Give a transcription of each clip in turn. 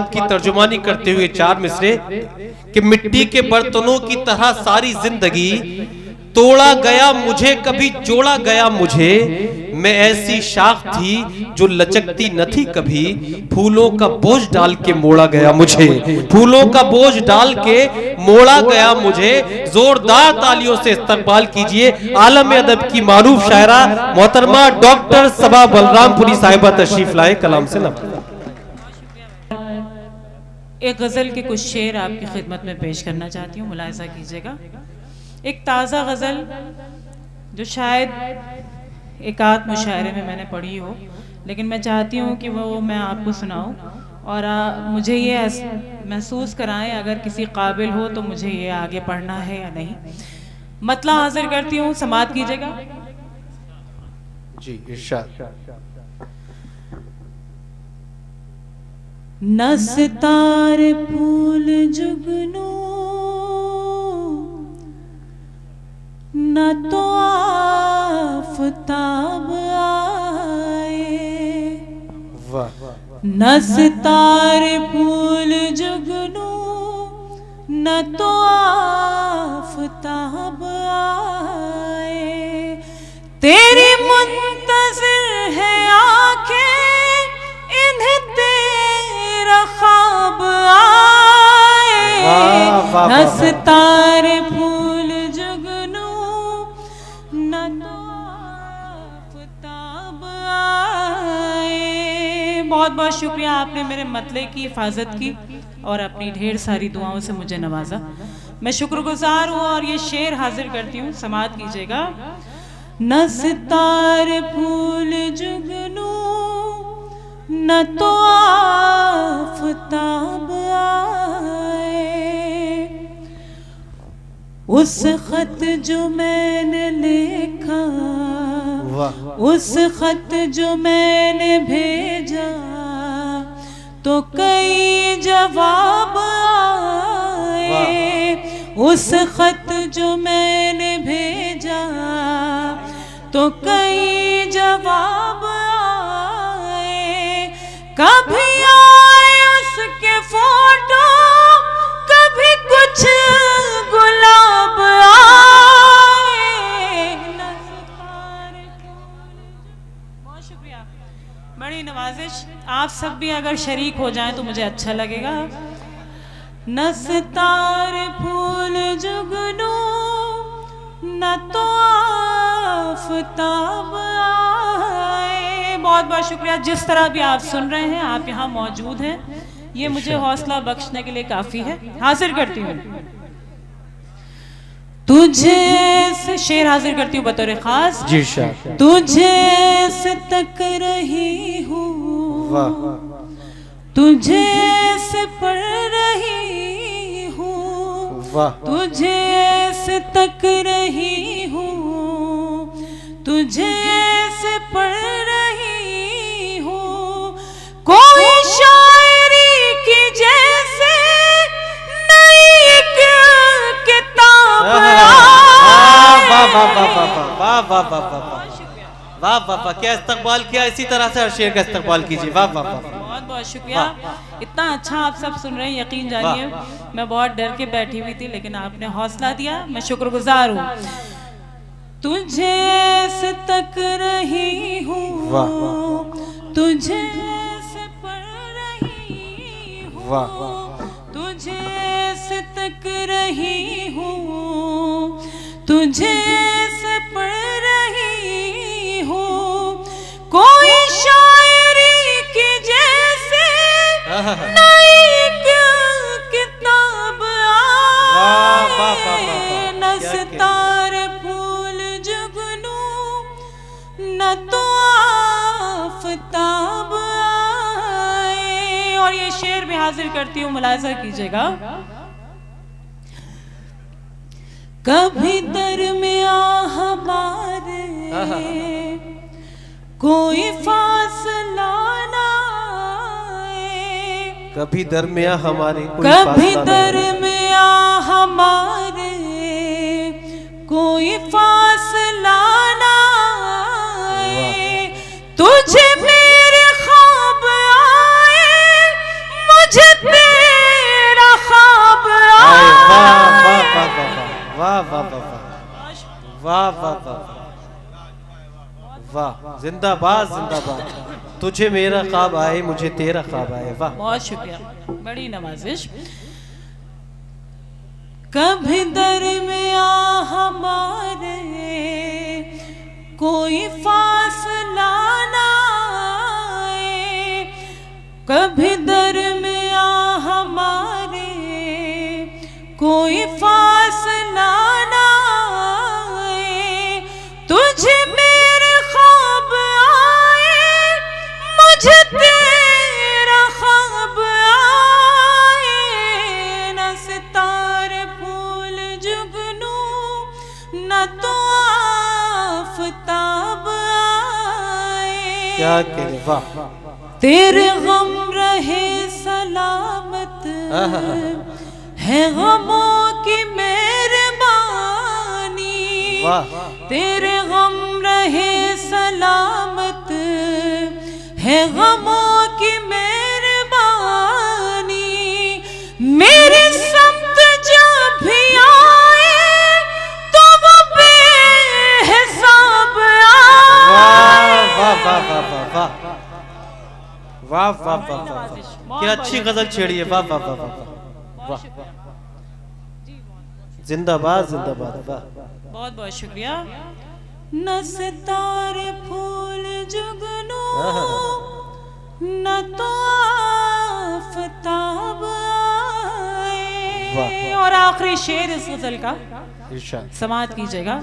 अल्फाज की तर्जुमानी करते हुए 4 मिसरे कि मिट्टी के बर्तनों की तरह सारी जिंदगी तोड़ा गया मुझे, कभी जोड़ा गया मुझे। मैं ऐसी शाख थी जो लचकती न थी कभी, फूलों का बोझ डाल के मोड़ा गया मुझे, फूलों का बोझ डाल के मोड़ा गया मुझे। जोरदार तालियों से इस्तकबाल कीजिए आलम अदब की मारूफ शायरा मोहतरमा डॉक्टर सबा बलरामपुरी साहिबा तशरीफ लाए कलाम से नवाज़ें। एक गज़ल के कुछ शेर आपकी खिदमत में पेश करना चाहती हूँ, मुलाहिज़ा कीजिएगा। एक ताज़ा गज़ल जो शायद एक आध मुशायरे में मैंने पढ़ी हो, लेकिन मैं चाहती हूँ कि वो मैं आपको सुनाऊँ और मुझे ये महसूस कराएं अगर किसी काबिल हो तो मुझे ये आगे पढ़ना है या नहीं। मतला हाजिर करती हूँ, समाअत कीजिएगा। जी इरशाद। न सितारे फूल जुगनू न तो आफताब आए, न सितारे फूल जुगनू न तो आफताब आए। तेरी मुंतज़िर है आंखें इन्हें तेरा ख्वाब आए। न सितारे फूल जुगनू न तो आफताब आए। बहुत बहुत शुक्रिया, आपने मेरे मतले की हिफाजत की और अपनी ढेर सारी दुआओं से मुझे नवाजा। मैं शुक्रगुजार हूँ और ये शेर हाजिर करती हूँ, समाअत कीजिएगा। न सितारे फूल जुगनू न तो आफताब आए। उस खत जो मैंने लिखा, उस खत जो मैंने भेजा, तो कई जवाब आए। उस खत जो मैंने भेजा, तो कई जवाब आए। कभी आए उसके फोटो, कभी कुछ गुलाब आए। बहुत शुक्रिया, बड़ी नवाजिश। आप सब भी अगर शरीक हो जाएं तो मुझे अच्छा लगेगा। न सितारे फूल जुगनू न तो आफताब आए। बहुत बहुत शुक्रिया। जिस तरह भी आप सुन रहे हैं, आप यहाँ मौजूद हैं, ये मुझे हौसला बख्शने के लिए काफी है। हाजिर करती हूँ तुझे से शेर हाजिर करती हूँ बतौर खास। तुझे से तक रही हूँ, तुझे से पढ़ रही हूँ, तुझे से तक रही हूँ, तुझे से पढ़ रही हूँ। कोई शायरी की जैसे नई किताब वाह वाह वाह, क्या इस्तकबाल किया। इसी तरह से हर शेर का इस्तकबाल कीजिए। वाह वाह वाह, बहुत बहुत शुक्रिया। इतना अच्छा आप सब सुन रहे हैं, यकीन जानिए मैं बहुत डर के बैठी हुई थी, लेकिन आपने हौसला दिया, मैं शुक्रगुजार हूँ। तुझे से तक रही हूँ, तुझे से पढ़ रही हूँ, तुझे से तक रही हूँ, तुझे से पढ़ रही हूँ। कोई शायरी की जैसे नई किताब आए। न सितारे फूल जुगनू न तो आफताब आए। और ये शेर भी हाजिर करती हूँ, मुलाहिज़ा कीजिएगा। कभी दरमियां हमारे कोई फासला ना आए, कभी दरमियां हमारे कभी दरमियां हमारे कोई फासला ना आए। तुझे मेरे ख्वाब आए, मुझे जिंदाबाद जिंदाबाद। तुझे मेरा ख्वाब आए, मुझे तेरा ख्वाब आए। वाह, बहुत शुक्रिया, बड़ी नवाजिश। कभी दरमिया हमारे कोई फासला ना आए, कभी दरमिया हमारे कोई फासला ना आए, तुझे मेरे ख्वाब आए, मुझे तेरा ख्वाब आए, न सितारे फूल जुगनू न तो आफताब आए। क्या कहे, वाह। तेरे गम रहे सलामत है गमों की मेहरबानी, तेरे गम रहे सलामत है गमों की मेहरबानी, मेरे समत जब भी आए तो वो बेहिसाब आए। वाह वाह वाह वाह वाह वाह वाह वाह वाह, क्या अच्छी गजल छेड़ी है। वाह वाह वाह वाह वाह, जिंदाबाद जिंदाबाद। वाह, बहुत बहुत शुक्रिया। न सितारे फूल जुगनू न तो आफताब आए। और आखिरी शेर इस गजल का समाअत कीजिएगा।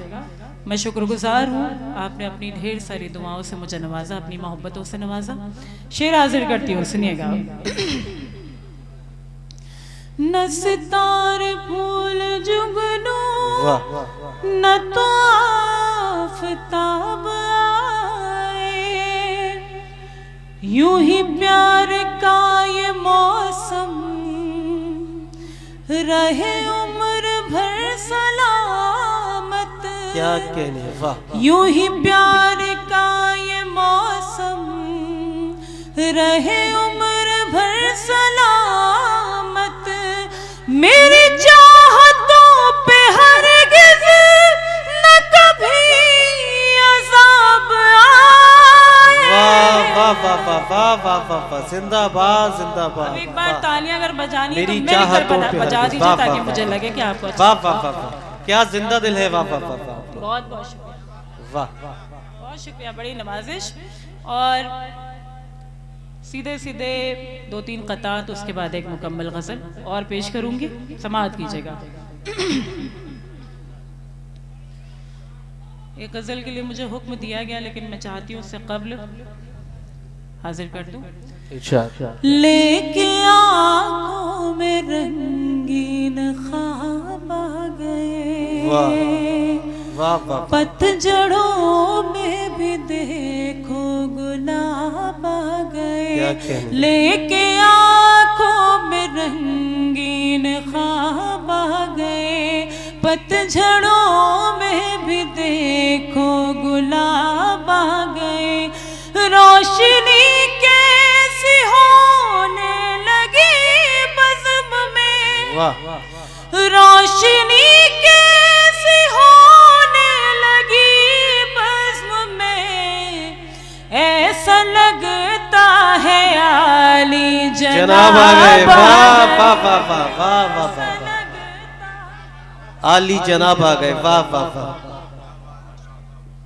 मैं शुक्रगुजार हूँ, आपने अपनी ढेर सारी दुआओं से मुझे नवाजा, अपनी मोहब्बतों से नवाजा। शेर हाजिर करती हूँ, सुनिएगा। न सितारे फूल जुगनू न तो आफताब आए, यूं ही प्यार का ये मौसम रहे उम्र भर सलामत। क्या कहने, वाह। यूं ही प्यार का ये मौसम रहे उम्र भर सलामत, मेरी चाहतों पे हरगिज़ न कभी अज़ाब आए। वाह वाह वाह वाह वाह वाह वाह वाह, जिंदाबाद जिंदाबाद। एक बार तालियां अगर बजानी है मेरी तो चाहतों पे बजा दीजिए ताकि मुझे लगे कि आपको अच्छा। वाह वाह वाह वाह, क्या जिंदा दिल है। वाह वाह वाह वाह, बहुत बहुत शुक्रिया, वाह बहुत शुक्रिया, बड़ी नवाजिश। और सीधे सीधे 2-3 क़तात, उसके बाद एक मुकम्मल गज़ल और पेश करूंगी, समाअत कीजिएगा। एक गज़ल के लिए मुझे हुक्म दिया गया, लेकिन मैं चाहती हूँ उससे कब्ल हाजिर कर दूँ। लेके आँखों में रंगीन ख्वाब आ गए, वाह वाह, पतझड़ों में भी देखो गुलाब आ गए, लेके आँखों में रंगीन ख्वाब आ गए, पतझड़ों में भी देखो गुलाब आ गए, रोशनी कैसी होने लगी बज़्म में, रोशनी कैसी होने लगी बज़्म में, ऐसा लगता है आली जनाब आ गए। वाह वाह वाह वाह वाह वाह, आली जनाब आ गए। वाह वाह वाह,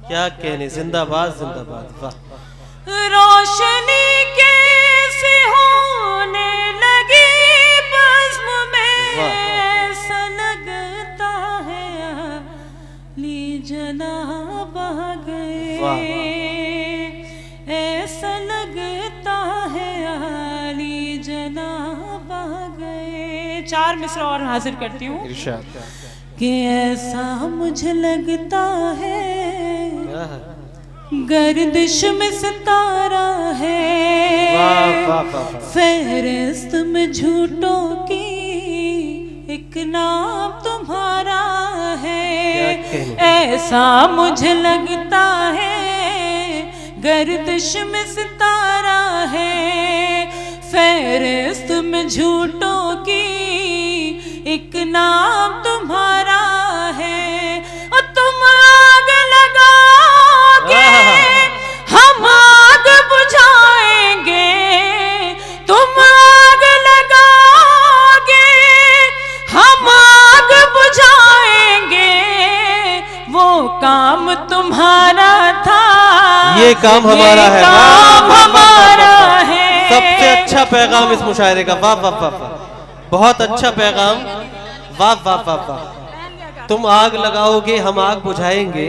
क्या कहने, जिंदाबाद जिंदाबाद। वाह, रोशनी कैसे होने लगी बज़्म में, ऐसा लगता है आली जनाब आ गए, ऐसा लगता है आली जनाब आ गए। 4 मिसरा और हाजिर करती हूँ कि ऐसा मुझे लगता है गर्दिश में सितारा है, फहरिस्त में झूठों की एक नाम तुम्हारा है, ऐसा मुझे लगता है गर्दिश में सितारा है, फहरिस्त में झूठों की एक नाम तुम्हारा है, और तुम आग लगाओगे हम ये काम हमारा है, काम हमारा है। सबसे अच्छा पैगाम इस मुशायरे का। वाह वाह वाह वाह, बहुत अच्छा पैगाम। वाह वाह वाह वाह। तुम आग लगाओगे हम आग बुझाएंगे,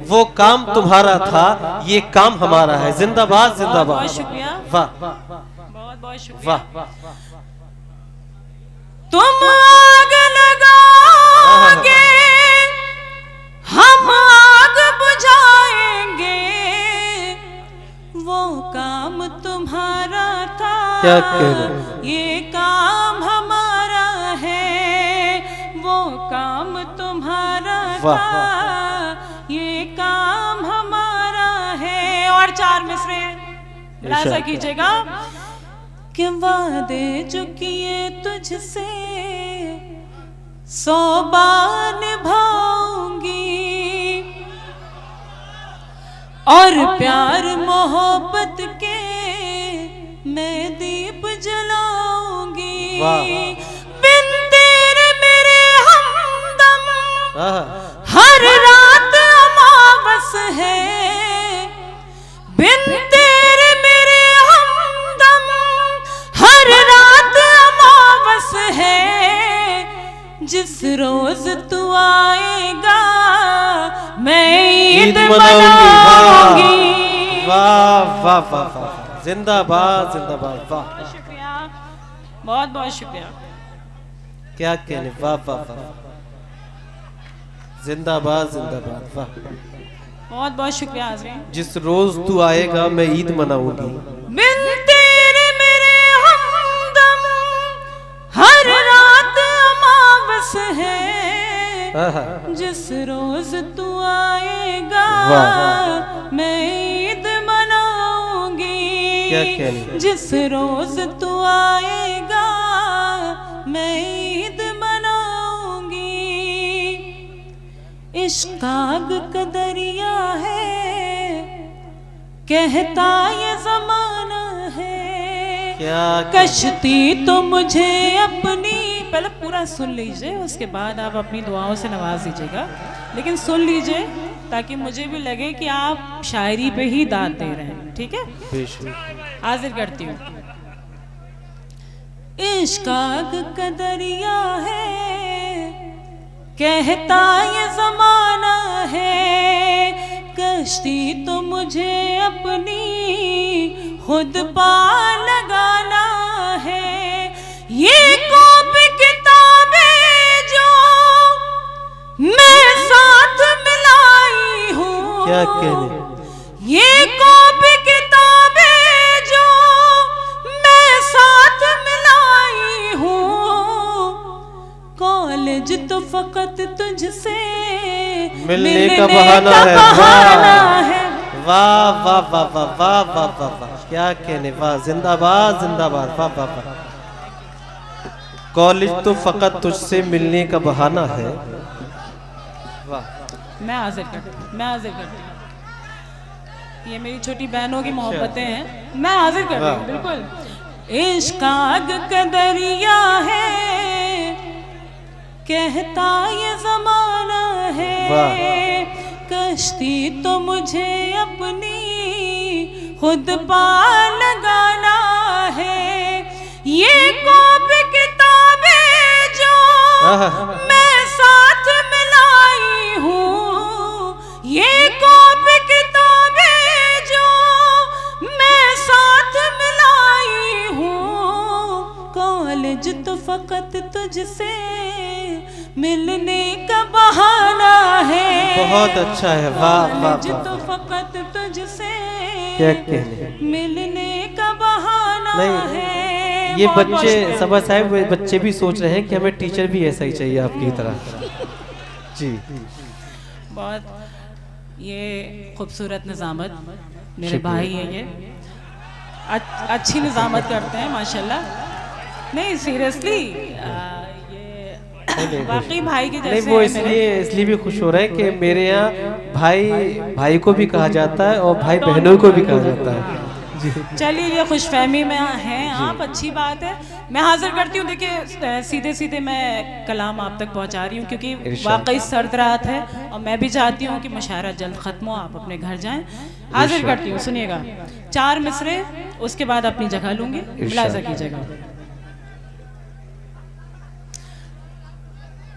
वो काम तुम्हारा था ये काम हमारा है। जिंदाबाद जिंदाबाद। बहुत शुक्रिया। वाह बहुत बहुत शुक्रिया। वाह। तुम आग लगाओगे हम आग बुझाएंगे, वो काम तुम्हारा था क्या कह रहे? ये काम हमारा है, वो काम तुम्हारा था ये काम हमारा है। और 4 मिसरे लाजा कीजिएगा। कि वादे जो किए तुझसे 100 बार निभाऊंगी, और प्यार मोहब्बत के मैं दीप जलाऊंगी। बिन तेरे मेरे हमदम हर रात अमावस है, बिन तेरे मेरे हमदम हर रात अमावस है। जिस रोज तू आएगा मैं ईद मनाऊंगी। वाह वाह वाह वाह, जिंदाबाद जिंदाबाद। वाह शुक्रिया, बहुत बहुत शुक्रिया। क्या कहने, वाह वाह वाह, जिंदाबाद जिंदाबाद। वाह, बहुत बहुत शुक्रिया हाज़रीन। जिस रोज तू आएगा मैं ईद मनाऊंगी। बिन तेरे मेरे हमदम हर रात अमावस है, जिस रोज तू आएगा मैं ईद मनाऊंगी। क्या कहने? जिस रोज तू आएगा मैं ईद मनाऊंगी। इश्क आग का दरिया है कहता ये जमाना है। क्या कश्ती तो मुझे अपनी, पहले पूरा सुन लीजिए उसके बाद आप अपनी दुआओं से नवाज दीजिएगा, लेकिन सुन लीजिए ताकि मुझे भी लगे कि आप शायरी पे ही दाद दे रहे हैं। ठीक है, हाजिर करती हूँ। इश्क आग का दरिया है कहता ये जमाना है, कश्ती तो मुझे अपनी खुद पार लगाना है। ये कॉपी किताबें जो मैं साथ मिलाई हूँ, क्या कहने? ये कॉपी किताबें जो मैं साथ मिलाई हूँ, कॉलेज तो फकत तुझसे मिलने का बहाना है। वाह वाह वाह वाह वाह वाह वाह वाह, क्या कहने, वाह, जिंदाबाद जिंदाबाद। वाह वाह वाह, कॉलेज तो फकत तुझसे मिलने का बहाना है। वाह, मैं हाजिर करती हूँ। ये मेरी छोटी बहनों की मोहब्बतें हैं, मैं हाजिर कर रही हूँ। बिल्कुल। इश्क आग का दरिया है कहता ये जमाना है, कश्ती तो मुझे अपनी खुद पार लगाना है। ये कॉपी किताबें जो मैं साथ मिलाई हूँ, ये कॉपी किताबें जो मैं साथ मिलाई हूँ, कॉलेज तो फकत तुझसे मिलने का बहाना है। बहुत अच्छा है, वाह वाह कॉलेज वाह। तो फकत तुझसे क्या कहने? मिलने का बहाना नहीं, है। ये बहुत बहुत बच्चे शुक्रिया। सबा साहब, बच्चे भी सोच रहे हैं कि हमें टीचर भी ऐसा ही चाहिए आपकी तरह। जी, बहुत ये खूबसूरत निज़ामत मेरे भाई हैं, ये अच्छी निज़ामत करते हैं माशाल्लाह। नहीं सीरियसली, ये वाकई भाई के नहीं, जैसे वो हैं मेरे। इसलिए भी खुश हो रहे हैं कि मेरे यहाँ भाई भाई को भी कहा जाता है और भाई बहनों को भी कहा जाता है। चलिए ये खुशफहमी में हैं आप, अच्छी बात है। मैं हाजिर करती हूँ, देखिए सीधे सीधे मैं कलाम आप तक पहुँचा रही हूँ क्योंकि वाकई सर्द रात है और मैं भी चाहती हूँ कि मुशायरा जल्द ख़त्म हो, आप अपने घर जाएं। हाजिर करती हूँ, सुनिएगा 4 मिसरे, उसके बाद अपनी जगह लूँगी, मुलाहिज़ा कीजिएगा।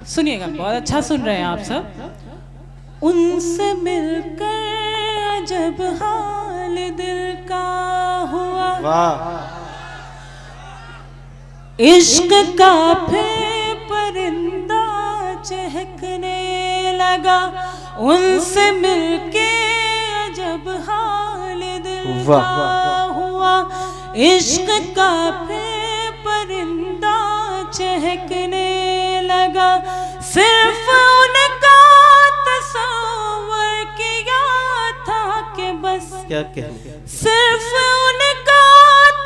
सुनिएगा, बहुत अच्छा सुन रहे हैं आप सब। उनसे मिलकर जब हाल दिल का हुआ, इश्क का फिर परिंदा चहकने लगा। उनसे मिलके जब हाल दिल का हुआ, इश्क का फिर परिंदा चहकने लगा। सिर्फ उनका तस्वर किया था कि बस, क्या कहने, सिर्फ उनका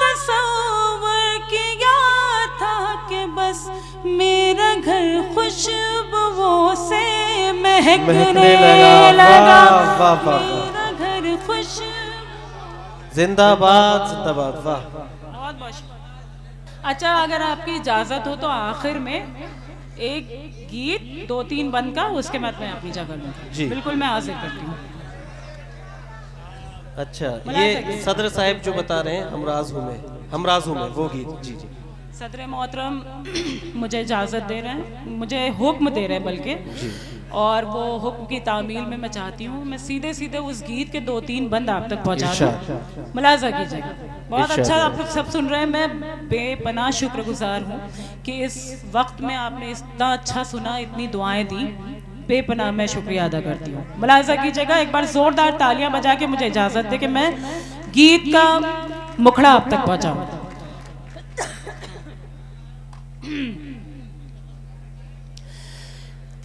तस्वर किया था कि बस मेरा घर खुशबुओं से महकने लगा। मेरा घर खुश, जिंदाबाद जिंदाबाद, वाह। बहुत बहुत अच्छा, अगर आपकी इजाजत हो तो आखिर में एक गीत 2-3 बंद का, उसके बाद मैं अपनी जगह लूँगी। बिल्कुल मैं हाजिर करती हूँ। अच्छा, ये सदर साहब जो बता रहे हैं हमराज हूँ मैं, वो गीत। जी जी, सदर मोहतरम मुझे इजाज़त दे रहे हैं, मुझे हुक्म दे रहे हैं बल्कि, और वो हुक्म की तामील में मैं चाहती हूँ मैं सीधे सीधे उस गीत के 2-3 बंद आप तक पहुँचा दूँ, मुलाहिज़ा कीजिएगा। बहुत अच्छा आप लोग सब सुन रहे हैं, मैं बेपनाह शुक्रगुजार हूँ कि इस वक्त में आपने इतना अच्छा सुना, इतनी दुआएं दी, बेपनाह मैं शुक्रिया अदा करती हूँ। मुलाहिज़ा कीजिएगा, एक बार ज़ोरदार तालियां बजा के मुझे इजाज़त दे कि मैं गीत का मुखड़ा आप तक पहुँचाऊँ।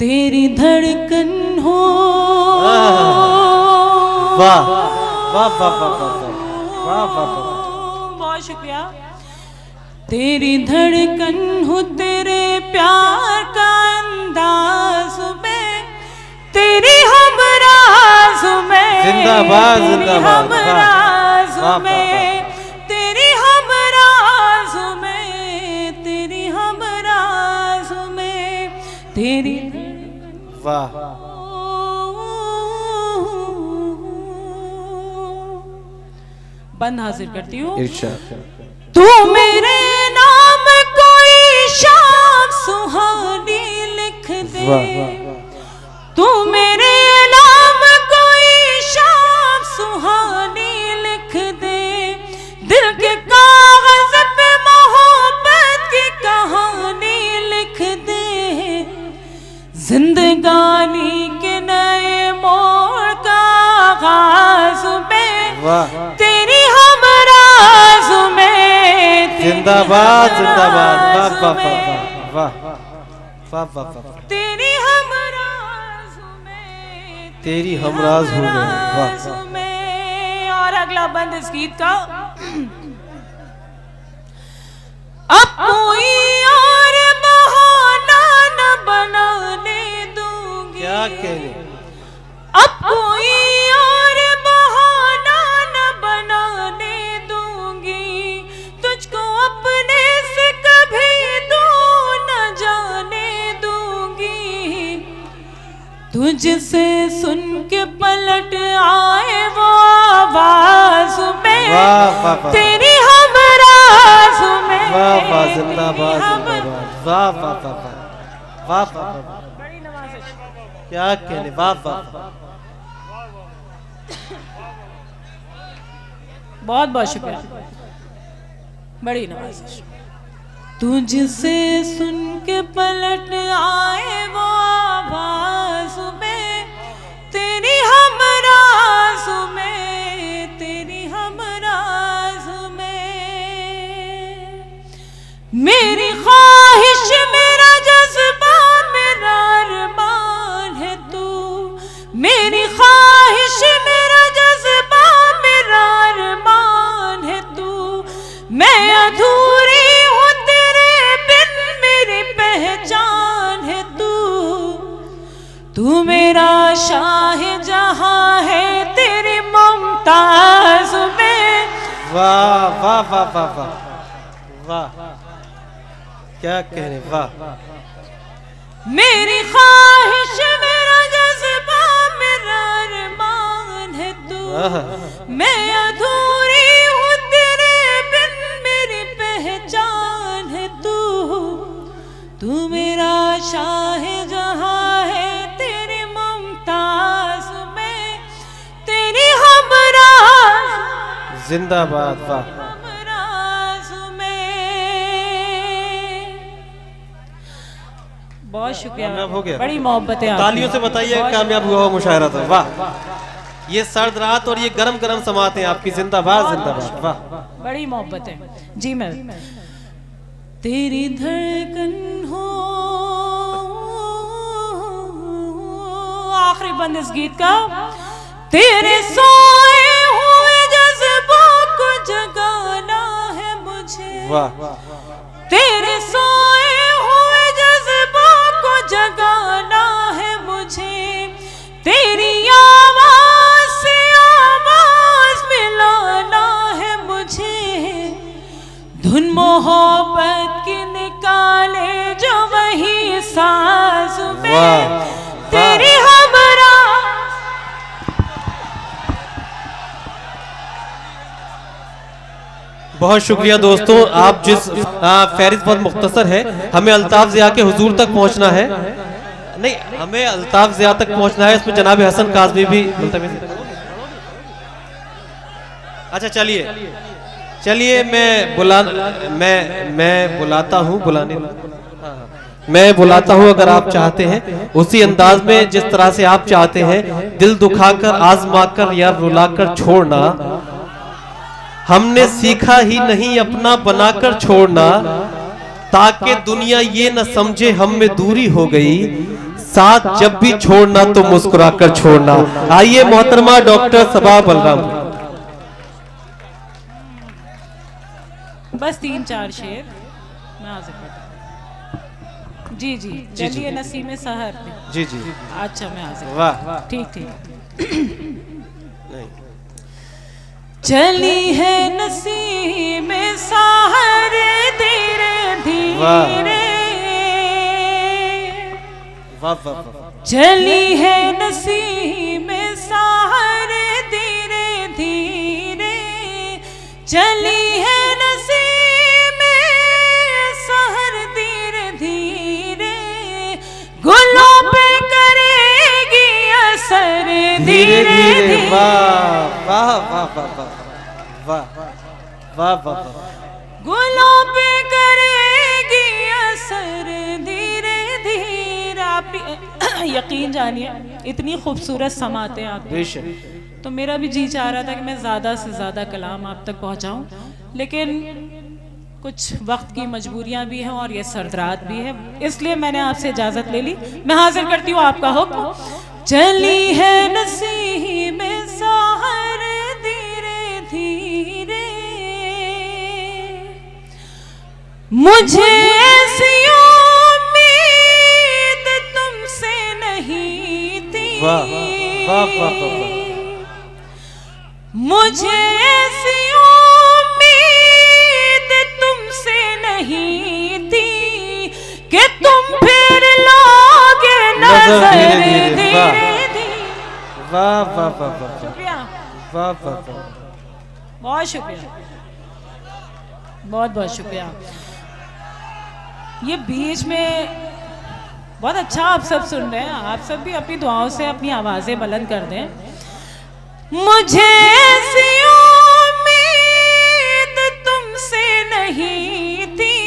तेरी धड़कन हो, वाह वाह वाह वाह वाह वाह, बहुत शुक्रिया। तेरी धड़कन हो, तेरे प्यार का अंदाज में, तेरी हमराज में, जिंदाबाद जिंदाबाद, हमराज में, तेरी हमराज में, तेरी हमराज में, तेरी, वाह। बंद हाजिर करती हूँ। तू मेरे नाम कोई शाम सुहानी लिख दे, तू मेरे नाम कोई शाम सुहानी लिख दे, दिल के कागज पे मोहब्बत की कहानी लिख दे, जिंदगानी के नए मोड़ का आगाज में, तेरी हमराज में, जिंदाबाद जिंदाबाद, वाह वाह वाह वाह वाह वाह, तेरी हमराज में, तेरी हमराज हूँ मैं, वाह। और अगला बंद इस गीत का, अब कोई और बहाना न बनाने दूंगी, क्या कहने, अब कोई और बहाना न बनाने दूंगी, तुझको अपने से कभी दूर न जाने दूंगी, तुझसे सुन के पलट आए वो आवाज में, तेरी हमराज में, वाह वाह, जिंदाबाद जिंदाबाद, वाह वाह वाह वाह वाह, बड़ी नवाज़िश, क्या कहने, वाह वाह, बहुत बहुत शुक्रिया, बड़ी नवाज़िश। तुझसे सुन के पलट आए वो आवाज में, तेरी हमराज में, तेरी हमराज में, मेरी ख्वाहिश मेरा जज्बा मेरा अरमान है तू, मेरी ख्वाहिश मेरा जज्बा मेरा अरमान है तू, मैं अधूरी हूँ तेरे बिन मेरी पहचान है तू, तू मेरा शाह जहां है तेरी मुमताज में, वाह वाह वाह वाह वाह वाह, क्या कहने, वाह। मेरी ख्वाहिश मेरा जज्बा मेरा अरमान है तू, मैं अधूरी हूँ तेरे बिन मेरी पहचान है तू, तू मेरा शाह जहां है तेरी मुमताज में तेरी हमराज जिंदाबाद, वाह। बहुत शुक्रिया, हो गया, बड़ी मोहब्बत है। तालियों से बताइए कामयाब हुआ हो मुशायरा तो, वाह। ये सर्द रात और ये गरम गरम समाते हैं आपकी, जिंदाबाद जिंदाबाद, वाह। बड़ी मोहब्बत है जी। मैं तेरी धड़कन हो, आखिरी बंद इस गीत का। तेरे सोए हुए जज्बों को जगाना है मुझे, वाह। तेरे सोए हुए जज्बों को जगाना है मुझे, तेरी आवाज से आवाज मिलाना है मुझे, धुन मोहब्बत की निकाले जो वही साज में तेरी हमरा। बहुत शुक्रिया दोस्तों, आप जिस फहरिस्त बहुत मुख्तसर है, हमें अल्ताफ ज़िया के हुजूर तक पहुंचना है, नहीं हमें अल्ताफ ज़िया तक पहुंचना है, इसमें जनाब हसन काज़मी भी। अच्छा चलिए मैं बुलाता हूँ, मैं बुलाता हूँ अगर आप चाहते हैं उसी अंदाज में जिस तरह से आप चाहते हैं, दिल दुखाकर आजमाकर या रुलाकर छोड़ना, हमने सीखा ही नहीं अपना बनाकर छोड़ना, ताकि दुनिया ये न समझे हम में दूरी हो गई, साथ जब भी छोड़ना तो मुस्कुराकर छोड़ना। आइए मोहतरमा डॉक्टर सबा बलराम। बस 3-4 शेर मैं हाजिर करता हूं। जी चलिए नसीम सहर पे। जी अच्छा मैं हाजिर, वाह, ठीक। चली है नसीम सहर धीरे धीरे, चली है नसीम सहर धीरे धीरे, चली है नसीम सहर धीरे धीरे, गुलों पे करेगी असर धीरे धीरे। गुलों पे करेगी असर धीरे धीरे। आप यकीन जानिए इतनी खूबसूरत समाते हैं आप, तो मेरा भी जी चाह रहा था कि मैं ज़्यादा से ज़्यादा कलाम आप तक पहुंचाऊं, लेकिन कुछ वक्त की मजबूरियां भी हैं और ये सर्द रात भी है, इसलिए मैंने आपसे इजाज़त ले ली। मैं हाजिर करती हूँ आपका हुक्म। चली है नसीम सहर धीरे धीरे, मुझे ऐसी उम्मीद तुमसे नहीं थी, मुझे ऐसी उम्मीद तुमसे नहीं थी कि तुम फिर लोगे नजर धीरे धीरे। शुक्रिया, बहुत शुक्रिया, बहुत शुक्रिया। ये बीच में बहुत अच्छा आप सब सुन रहे हैं, आप सब भी अपनी दुआओं से अपनी आवाजें बुलंद कर दें। मुझे ऐसी उम्मीद तुमसे नहीं थी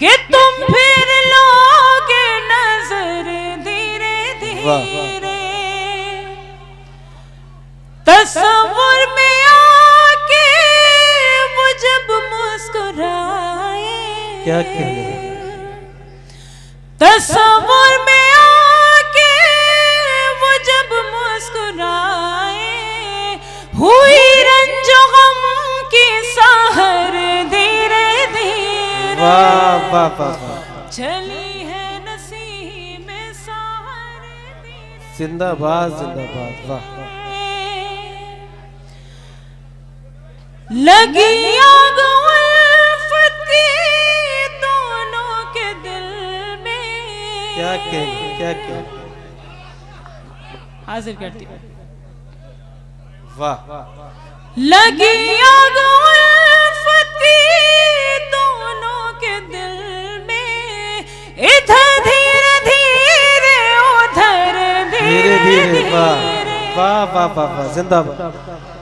कि तुम फिर लोगे नजर धीरे धीरे, तस्वीर में आके वो जब मुस्कुराए, क्या कहने, तस्वीर में आके वो जब मुस्कुराए, हुई रंजो गम की सहर धीरे धीरे, चली है नसीम सहर धीरे। जिंदाबाद जिंदाबाद, वाह। लगी आग उल्फती दोनों के दिल में। क्या क्या हाजिर करती हूँ। वाह। लगी आग उल्फती दोनों के दिल में, इधर धीरे धीरे उधर धीरे धीरे। वाह वाह वाह वाह, जिंदाबाद।